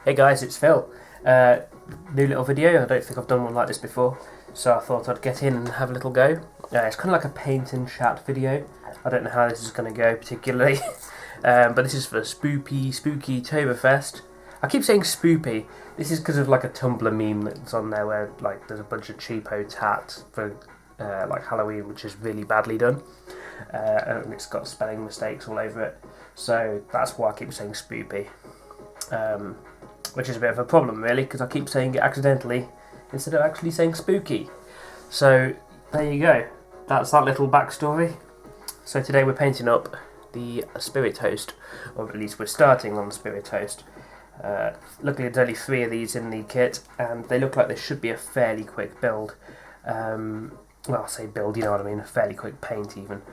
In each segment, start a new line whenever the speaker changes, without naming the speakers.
Hey guys, it's Phil. New little video. I don't think I've done one like this before, so I thought I'd get in and have a little go. It's kind of like a paint and chat video. I don't know how this is going to go particularly, but this is for Spookytoberfest. I keep saying spoopy. This is because of like a Tumblr meme that's on there where like there's a bunch of cheapo tat for like Halloween, which is really badly done, and it's got spelling mistakes all over it. So that's why I keep saying spoopy. Which is a bit of a problem really, because I keep saying it accidentally instead of actually saying spooky. So there you go, that's that little backstory. So today we're painting up the spirit host, or at least we're starting on the spirit host. Luckily there's only 3 of these in the kit, and they look like they should be a fairly quick build. Well, I say build, you know what I mean, a fairly quick paint even.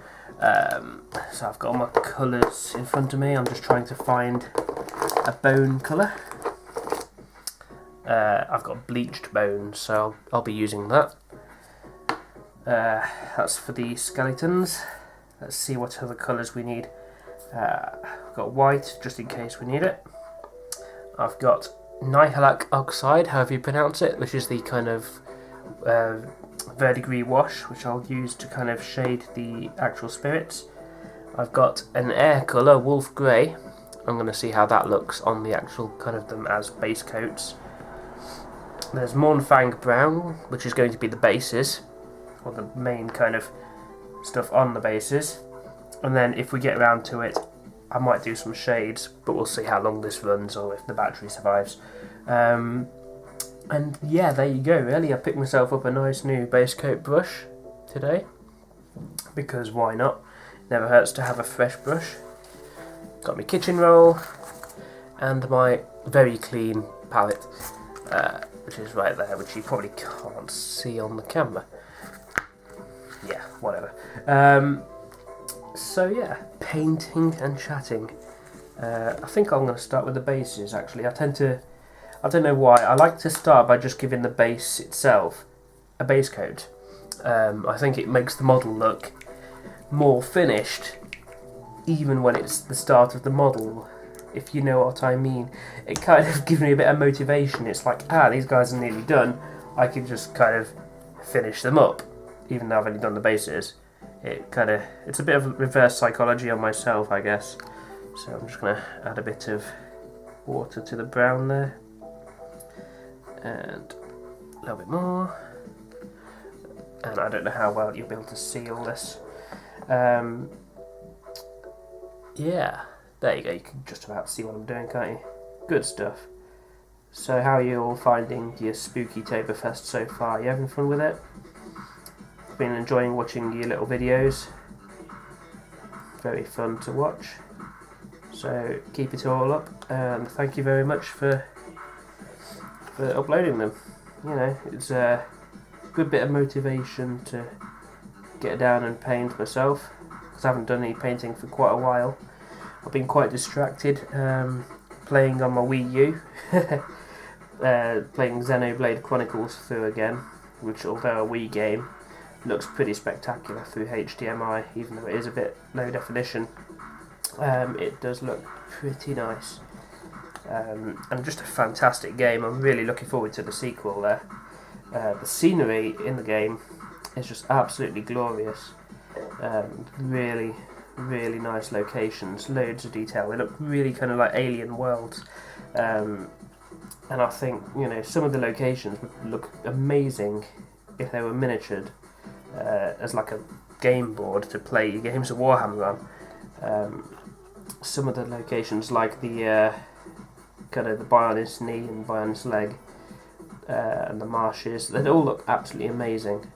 So I've got all my colours in front of me. I'm just trying to find a bone colour. I've got bleached bone, so I'll be using that. That's for the skeletons. Let's see what other colours we need. I've got white, just in case we need it. I've got Nihilak oxide, however you pronounce it, which is the kind of verdigris wash, which I'll use to kind of shade the actual spirits. I've got an air colour, wolf grey. I'm going to see how that looks on the actual kind of them as base coats. There's Mournfang brown, which is going to be the bases, or the main kind of stuff on the bases. And then if we get around to it, I might do some shades, but we'll see how long this runs or if the battery survives. And yeah, there you go really. I picked myself up a nice new base coat brush today, because why not? Never hurts to have a fresh brush. Got my kitchen roll and my very clean palette, which is right there, which you probably can't see on the camera. Yeah, whatever. So yeah, painting and chatting. I think I'm going to start with the bases actually. I don't know why, I like to start by just giving the base itself a base coat. I think it makes the model look more finished, even when it's the start of the model, if you know what I mean. It kind of gives me a bit of motivation. It's like, these guys are nearly done, I can just kind of finish them up, even though I've only done the bases. It's a bit of reverse psychology on myself, I guess. So I'm just going to add a bit of water to the brown there, and a little bit more. And I don't know how well you'll be able to see all this. Yeah, there you go, you can just about see what I'm doing, can't you? Good stuff. So how are you all finding your Spookytoberfest so far? Are you having fun with it? Been enjoying watching your little videos. Very fun to watch. So keep it all up, and thank you very much for uploading them. You know, it's a good bit of motivation to get down and paint myself, because I haven't done any painting for quite a while. I've been quite distracted playing on my Wii U, playing Xenoblade Chronicles through again, which, although a Wii game, looks pretty spectacular through HDMI, even though it is a bit low definition. It does look pretty nice, and just a fantastic game. I'm really looking forward to the sequel there. The scenery in the game is just absolutely glorious. Really, really nice locations, loads of detail. They look really kind of like alien worlds, and I think, you know, some of the locations would look amazing if they were miniatured as like a game board to play your games of Warhammer on. Some of the locations, like the kind of the Bionis knee and Bionis leg, and the marshes, they all look absolutely amazing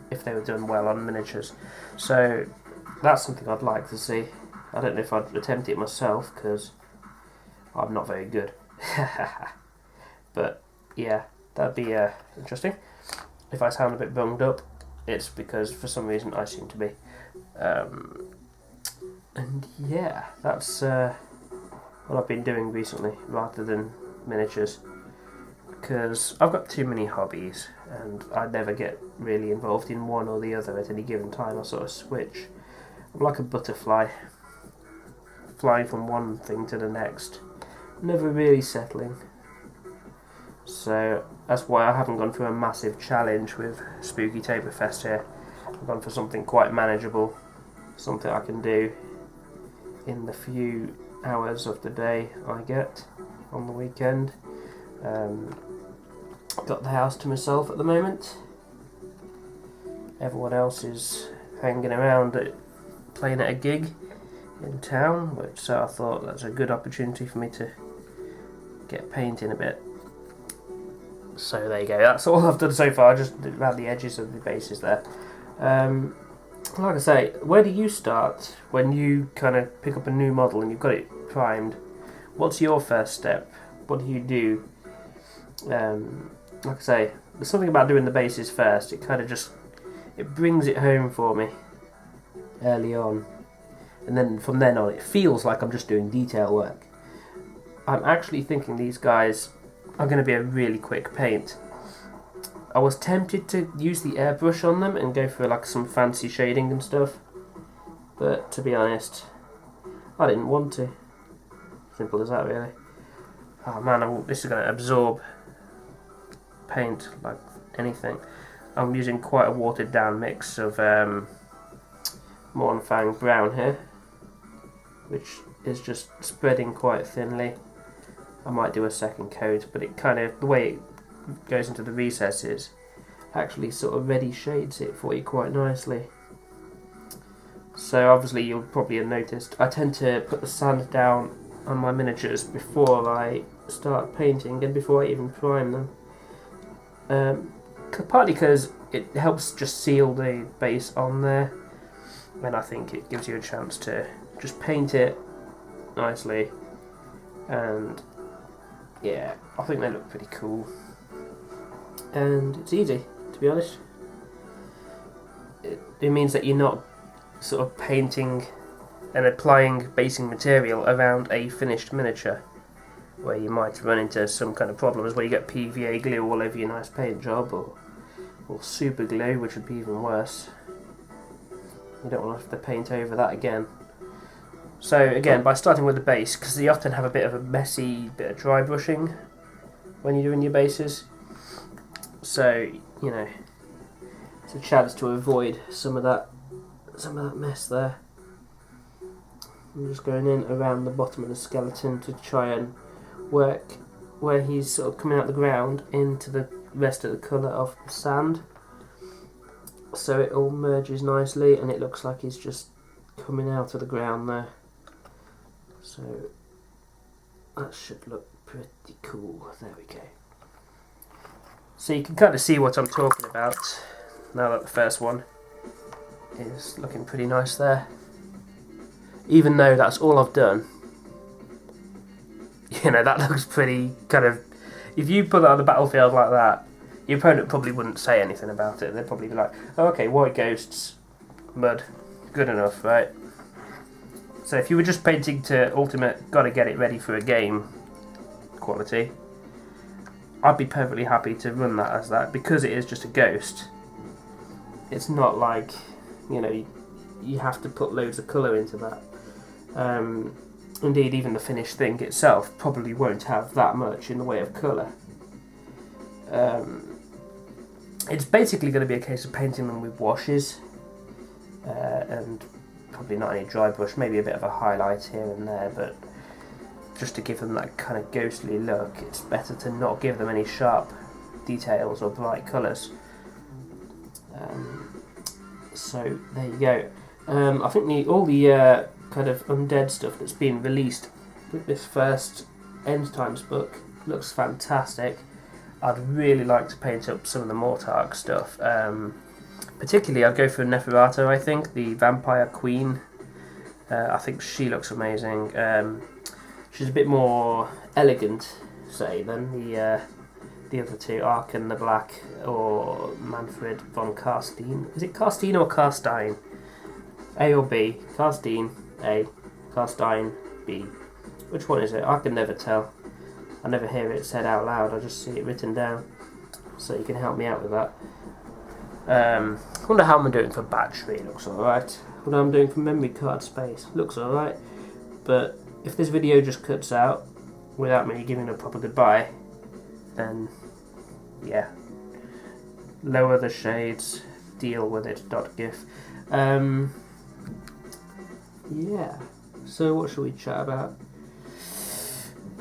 if they were done well on miniatures. So that's something I'd like to see. I don't know if I'd attempt it myself, because I'm not very good. But yeah, that'd be interesting. If I sound a bit bunged up, it's because for some reason I seem to be. And yeah, that's what I've been doing recently, rather than miniatures, because I've got too many hobbies and I never get really involved in one or the other at any given time. I sort of switch. I'm like a butterfly, flying from one thing to the next, never really settling. So that's why I haven't gone for a massive challenge with Spookytoberfest here. I've gone for something quite manageable, something I can do in the few hours of the day I get on the weekend. Got the house to myself at the moment. Everyone else is hanging around playing at a gig in town, so I thought that's a good opportunity for me to get painting a bit. So there you go, that's all I've done so far, just around the edges of the bases there. Like I say, where do you start when you kind of pick up a new model and you've got it primed? What's your first step? What do you do? Like I say, there's something about doing the bases first. It kind of just, it brings it home for me early on, and then from then on it feels like I'm just doing detail work. I'm actually thinking these guys are going to be a really quick paint. I was tempted to use the airbrush on them and go for like some fancy shading and stuff, but to be honest, I didn't want to. Simple as that, really. Oh man, this is going to absorb paint like anything. I'm using quite a watered down mix of Mornfang brown here, which is just spreading quite thinly. I might do a second coat, but it kind of, the way it goes into the recesses, actually sort of ready shades it for you quite nicely. So obviously you'll probably have noticed I tend to put the sand down on my miniatures before I start painting and before I even prime them. Partly because it helps just seal the base on there, and I think it gives you a chance to just paint it nicely, and yeah, I think they look pretty cool, and it's easy, to be honest. It means that you're not sort of painting and applying basing material around a finished miniature, where you might run into some kind of problems where you get PVA glue all over your nice paint job, or super glue, which would be even worse. You don't want to have to paint over that again. So again, by starting with the base, because you often have a bit of a messy bit of dry brushing when you're doing your bases, so you know, it's a chance to avoid some of that mess there. I'm just going in around the bottom of the skeleton to try and work where he's sort of coming out the ground into the rest of the colour of the sand, so it all merges nicely and it looks like he's just coming out of the ground there. So that should look pretty cool. There we go. So you can kind of see what I'm talking about now that the first one is looking pretty nice there. Even though that's all I've done, you know, that looks pretty kind of, if you put that on the battlefield like that, your opponent probably wouldn't say anything about it. They'd probably be like, oh, okay, white ghosts, mud, good enough, right? So if you were just painting to ultimate, gotta get it ready for a game quality, I'd be perfectly happy to run that as that, because it is just a ghost. It's not like, you know, you have to put loads of colour into that. Indeed, even the finished thing itself probably won't have that much in the way of colour. It's basically going to be a case of painting them with washes, and probably not any dry brush, maybe a bit of a highlight here and there, but just to give them that kind of ghostly look, it's better to not give them any sharp details or bright colours. So there you go. I think all the kind of undead stuff that's been released with this first End Times book looks fantastic. I'd really like to paint up some of the Mortarch stuff. Particularly, I'd go for Neferata, I think, the Vampire Queen. I think she looks amazing. She's a bit more elegant, say, than the other two, Arkan the Black or Manfred von Carstein. Is it Carstein or Carstein? A or B? Carstein A, Carstein B. Which one is it? I can never tell. I never hear it said out loud, I just see it written down. So you can help me out with that. I wonder how I'm doing for battery. Looks alright. What I'm doing for memory card space. Looks alright. But if this video just cuts out, without me giving a proper goodbye, then yeah, lower the shades, deal with it. .gif. Yeah. So what should we chat about?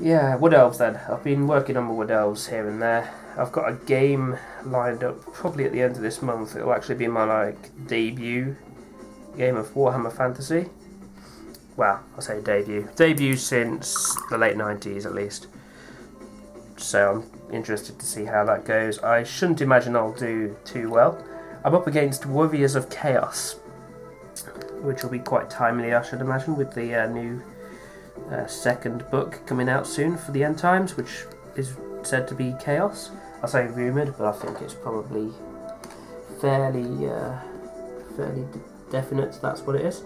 Yeah, Wood Elves then. I've been working on my Wood Elves here and there. I've got a game lined up probably at the end of this month. It'll actually be my debut game of Warhammer Fantasy. Well, I say debut. Debut since the late 90s at least. So I'm interested to see how that goes. I shouldn't imagine I'll do too well. I'm up against Warriors of Chaos, which will be quite timely, I should imagine, with the new second book coming out soon for the end times, which is said to be chaos. I say rumoured, but I think it's probably fairly definite that's what it is.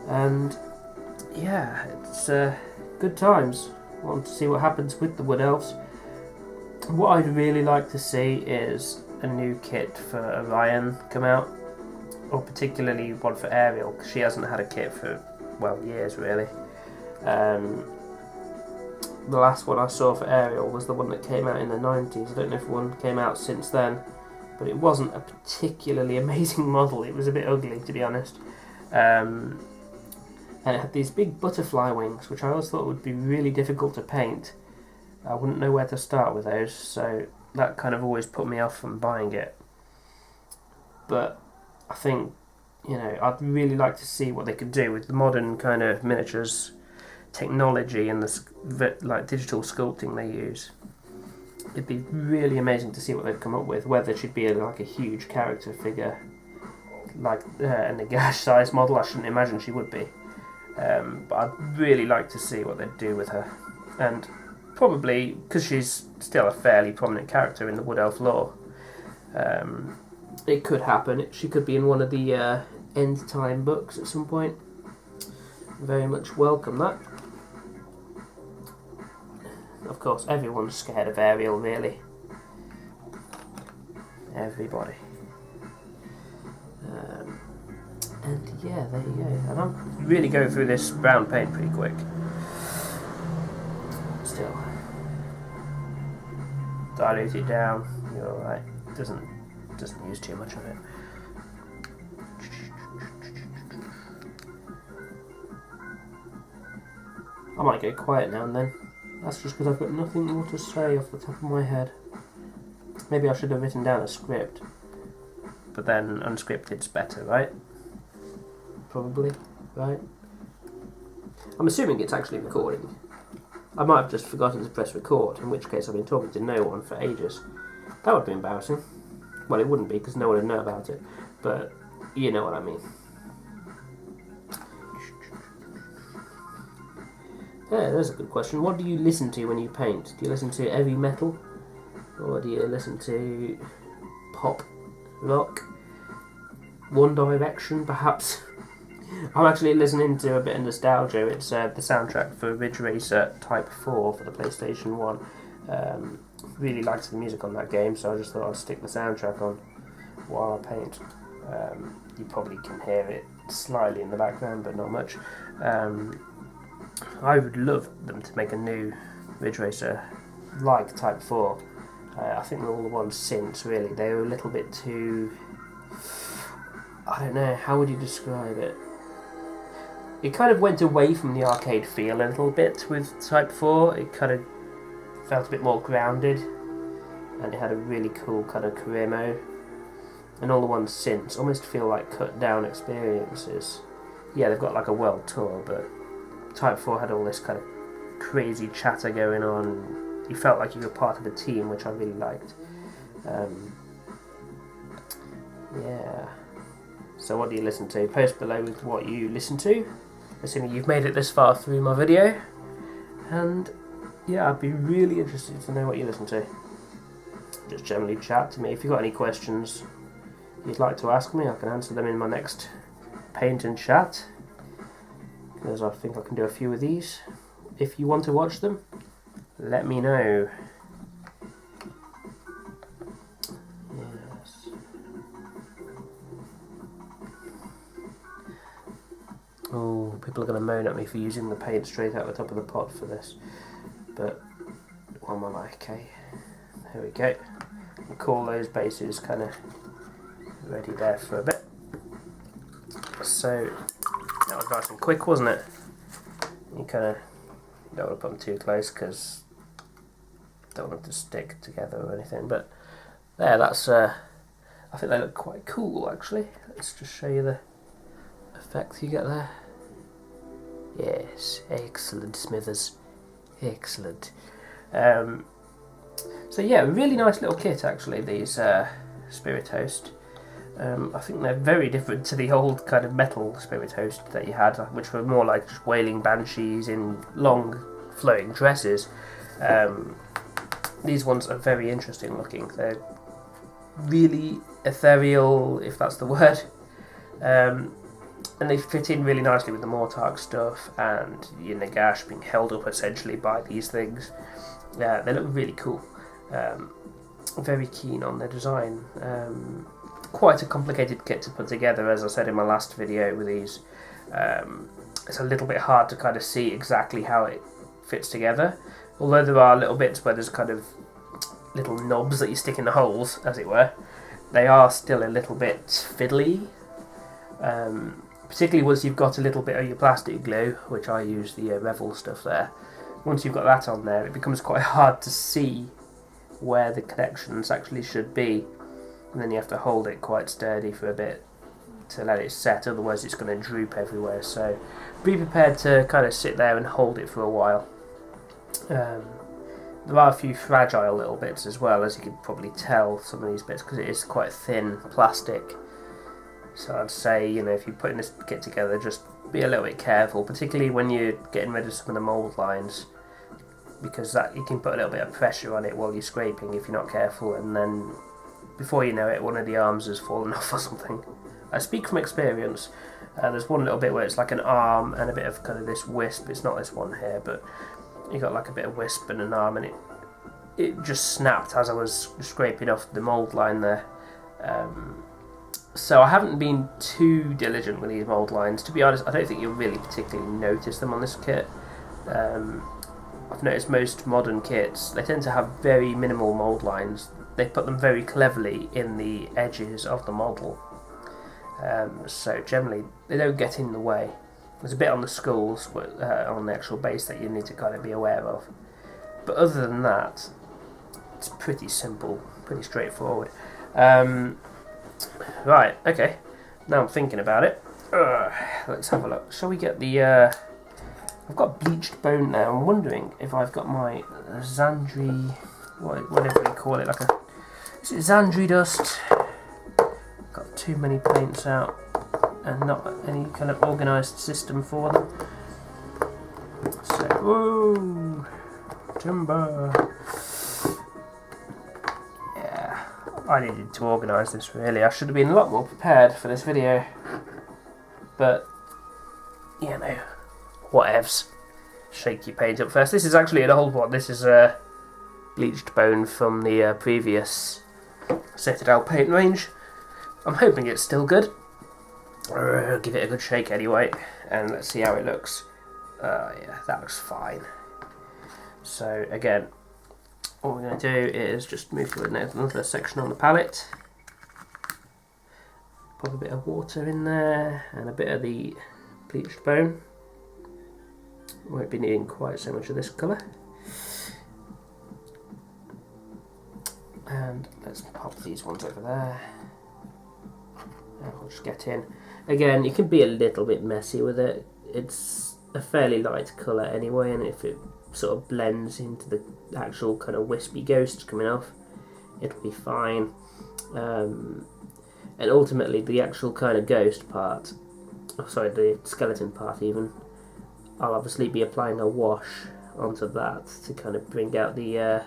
And yeah, it's good times. I want to see what happens with the Wood Elves. What I'd really like to see is a new kit for Orion come out, or particularly one for Ariel, because she hasn't had a kit for, well, years really. The last one I saw for Ariel was the one that came out in the 90s. I don't know if one came out since then, but it wasn't a particularly amazing model. It was a bit ugly, to be honest. And it had these big butterfly wings, which I always thought would be really difficult to paint. I wouldn't know where to start with those, so that kind of always put me off from buying it. But I think, I'd really like to see what they could do with the modern kind of miniatures technology and the digital sculpting they use. It'd be really amazing to see what they've come up with, whether she'd be a huge character figure, like a Nagash size model. I shouldn't imagine she would be. But I'd really like to see what they'd do with her. And probably, because she's still a fairly prominent character in the Wood Elf lore, it could happen. She could be in one of the end time books at some point. Very much welcome that. Of course, everyone's scared of Ariel, really. Everybody. And yeah, there you go. And I'm really going through this brown paint pretty quick. Still. Dilute it down, you're alright. Doesn't use too much of it. I might go quiet now and then. That's just because I've got nothing more to say off the top of my head. Maybe I should have written down a script. But then unscripted's better, right? Probably, right? I'm assuming it's actually recording. I might have just forgotten to press record, in which case I've been talking to no one for ages. That would be embarrassing. Well, it wouldn't be, because no one would know about it. But you know what I mean. Yeah, that's a good question. What do you listen to when you paint? Do you listen to heavy metal? Or do you listen to pop, rock, One Direction, perhaps? I'm actually listening to a bit of nostalgia. It's the soundtrack for Ridge Racer Type 4 for the PlayStation 1. Really liked the music on that game, so I just thought I'd stick the soundtrack on while I paint. You probably can hear it slightly in the background, but not much. I would love them to make a new Ridge Racer like Type 4. I think all the ones since, really, they were a little bit too... I don't know, how would you describe it? It kind of went away from the arcade feel a little bit with Type 4. It kind of felt a bit more grounded, and it had a really cool kind of career mode. And all the ones since almost feel like cut down experiences. Yeah, they've got like a world tour, but Type 4 had all this kind of crazy chatter going on. You felt like you were part of a team, which I really liked. Yeah. So what do you listen to? Post below with what you listen to, assuming you've made it this far through my video. And yeah, I'd be really interested to know what you listen to. Just generally chat to me. If you've got any questions you'd like to ask me, I can answer them in my next paint and chat, because I think I can do a few of these. If you want to watch them, let me know. Yes. Oh, people are going to moan at me for using the paint straight out the top of the pot for this. but one more like, okay, there we go. We'll call those bases kind of ready there for a bit. So that was nice and quick, wasn't it? You kind of don't want to put them too close because don't want them to stick together or anything. But there, that's I think they look quite cool actually. Let's just show you the effect you get there. Yes, excellent, Smithers, excellent. So yeah, really nice little kit actually, these Spirit Host. I think they're very different to the old kind of metal Spirit Host that you had, which were more like just wailing banshees in long flowing dresses. These ones are very interesting looking. They're really ethereal, if that's the word. And they fit in really nicely with the Mortarch stuff and your Nagash being held up essentially by these things. They look really cool. Very keen on their design. Quite a complicated kit to put together, as I said in my last video with these. It's a little bit hard to kind of see exactly how it fits together. Although there are little bits where there's kind of little knobs that you stick in the holes, as it were. They are still a little bit fiddly. Particularly once you've got a little bit of your plastic glue, which I use the Revel stuff there. Once you've got that on there, it becomes quite hard to see where the connections actually should be, and then you have to hold it quite sturdy for a bit to let it set, otherwise it's going to droop everywhere. So be prepared to kind of sit there and hold it for a while. There are a few fragile little bits as well, as you can probably tell, some of these bits, because it is quite thin plastic. So I'd say, you know, if you're putting this kit together, just be a little bit careful, particularly when you're getting rid of some of the mould lines, because that you can put a little bit of pressure on it while you're scraping if you're not careful, and then before you know it, one of the arms has fallen off or something. I speak from experience. There's one little bit where it's like an arm and a bit of kind of this wisp. It's not this one here, but you got like a bit of wisp and an arm, and it just snapped as I was scraping off the mould line there. So I haven't been too diligent with these mould lines. To be honest, I don't think you'll really particularly notice them on this kit. I've noticed most modern kits, they tend to have very minimal mould lines. They put them very cleverly in the edges of the model. So generally, they don't get in the way. There's a bit on the skulls, on the actual base, that you need to kind of be aware of. But other than that, it's pretty simple, pretty straightforward. Right, okay, now I'm thinking about it. Let's have a look. Shall we get the... I've got bleached bone now. I'm wondering if I've got my Zandri... whatever you call it, like a... Is it Zandri dust? Got too many paints out and not any kind of organised system for them. So, whoa! Timber! I needed to organise this really. I should have been a lot more prepared for this video. But, you know, whatevs. Shake your paint up first. This is actually an old one. This is a bleached bone from the previous Citadel paint range. I'm hoping it's still good. Give it a good shake anyway, and let's see how it looks. Yeah, that looks fine. So again, what we're going to do is just move to another section on the palette. Pop a bit of water in there and a bit of the bleached bone. Won't be needing quite so much of this colour. And let's pop these ones over there. And we'll just get in. Again, you can be a little bit messy with it. It's a fairly light colour anyway, and if it sort of blends into the actual kind of wispy ghosts coming off, it'll be fine. And ultimately, the actual kind of ghost part, the skeleton part even, I'll obviously be applying a wash onto that to kind of bring out the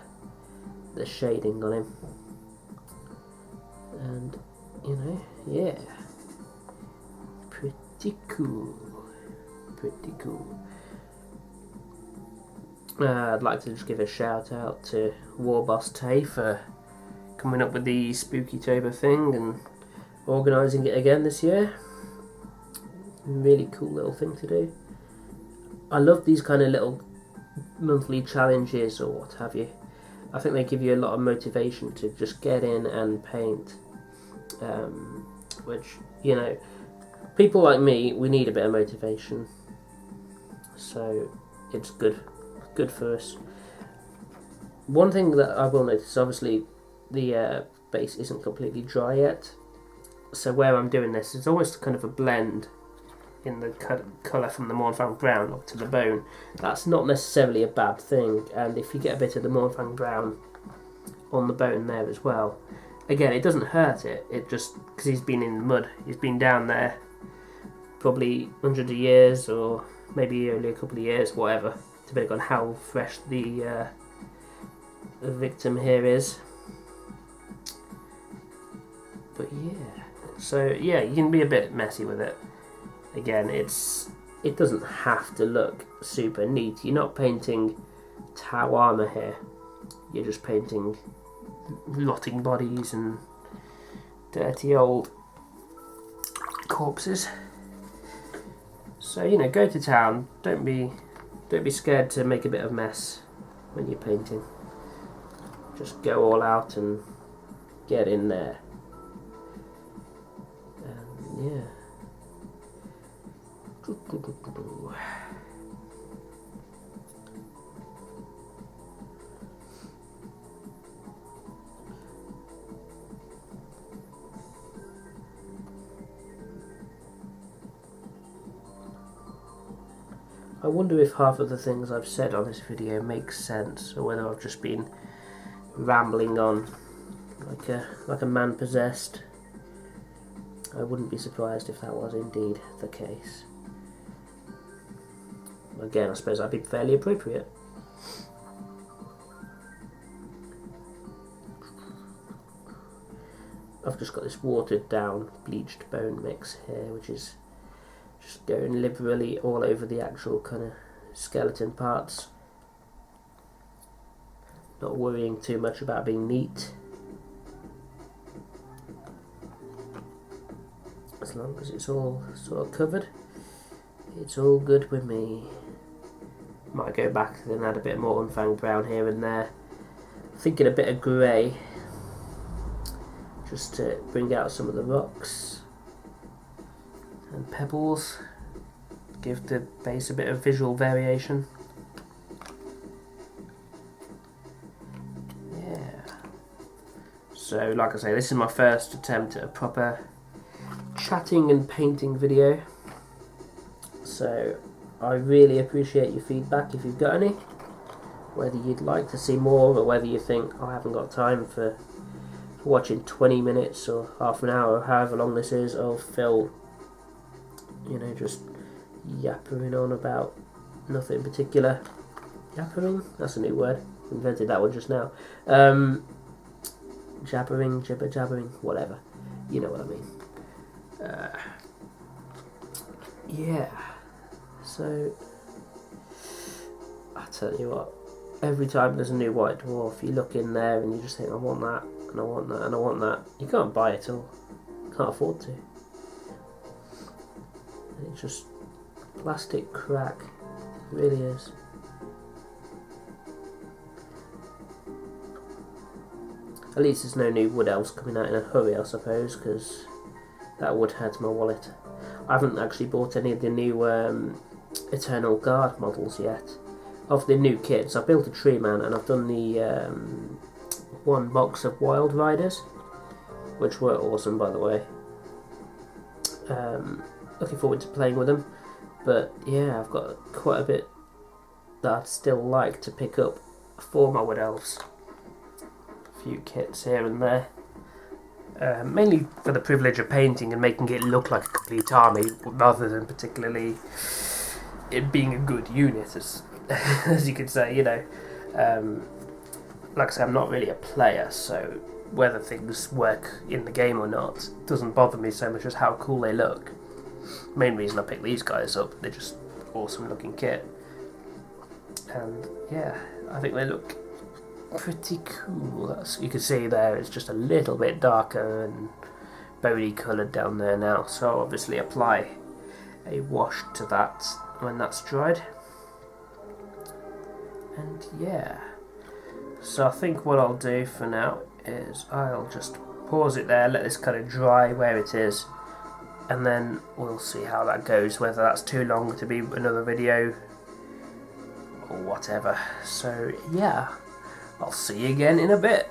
shading on him. And, you know, yeah, pretty cool, pretty cool. I'd like to just give a shout out to Warboss Tay for coming up with the Spookytober thing and organising it again this year. Really cool little thing to do. I love these kind of little monthly challenges or what have you. I think they give you a lot of motivation to just get in and paint, which, you know, people like me, we need a bit of motivation, so it's good for us. One thing that I will notice, obviously the base isn't completely dry yet, so where I'm doing this, it's almost kind of a blend in the colour from the Mournfang brown up to the bone. That's not necessarily a bad thing, and if you get a bit of the Mournfang brown on the bone there as well, again, it doesn't hurt it, it just, because he's been in the mud, he's been down there probably hundreds of years, or maybe only a couple of years, whatever, depending on how fresh the victim here is. But yeah, so yeah, you can be a bit messy with it. Again, it doesn't have to look super neat. You're not painting Tau armour here. You're just painting rotting bodies and dirty old corpses. So, you know, go to town. Don't be scared to make a bit of mess when you're painting. Just go all out and get in there. Yeah. I wonder if half of the things I've said on this video make sense, or whether I've just been rambling on like a man possessed. I wouldn't be surprised if that was indeed the case. Again, I suppose that'd be fairly appropriate. I've just got this watered down bleached bone mix here, which is just going liberally all over the actual kind of skeleton parts. Not worrying too much about being neat. As long as it's all sort of covered, it's all good with me. Might go back and add a bit more Mournfang brown here and there. Thinking a bit of grey, just to bring out some of the rocks and pebbles, give the base a bit of visual variation. Yeah. So, like I say, this is my first attempt at a proper chatting and painting video. So I really appreciate your feedback if you've got any, whether you'd like to see more or whether you think, oh, I haven't got time for watching 20 minutes or half an hour, however long this is, of Phil, you know, just yappering on about nothing in particular. Yappering? That's a new word. Invented that one just now. Jabbering, jibber jabbering, whatever. You know what I mean. Yeah. So, I tell you what, every time there's a new white dwarf, you look in there and you just think, I want that, and I want that, and I want that. You can't buy it all. Can't afford to. And it's just plastic crack. It really is. At least there's no new wood elves coming out in a hurry, I suppose, because that would hurt my wallet. I haven't actually bought any of the new Eternal Guard models yet. Of the new kits, I've built a Tree Man and I've done the one box of Wild Riders, which were awesome, by the way. Looking forward to playing with them. But yeah, I've got quite a bit that I'd still like to pick up for my Wood Elves. A few kits here and there. Mainly for the privilege of painting and making it look like a complete army, rather than particularly it being a good unit, as you could say, you know. Like I say, I'm not really a player, so whether things work in the game or not doesn't bother me so much as how cool they look. Main reason I picked these guys up, they're just awesome looking kit. And yeah, I think they look pretty cool. You can see there it's just a little bit darker and bony coloured down there now, so I'll obviously apply a wash to that when that's dried. And yeah, so I think what I'll do for now is I'll just pause it there, let this kind of dry where it is, and then we'll see how that goes, whether that's too long to be another video or whatever. So yeah, I'll see you again in a bit.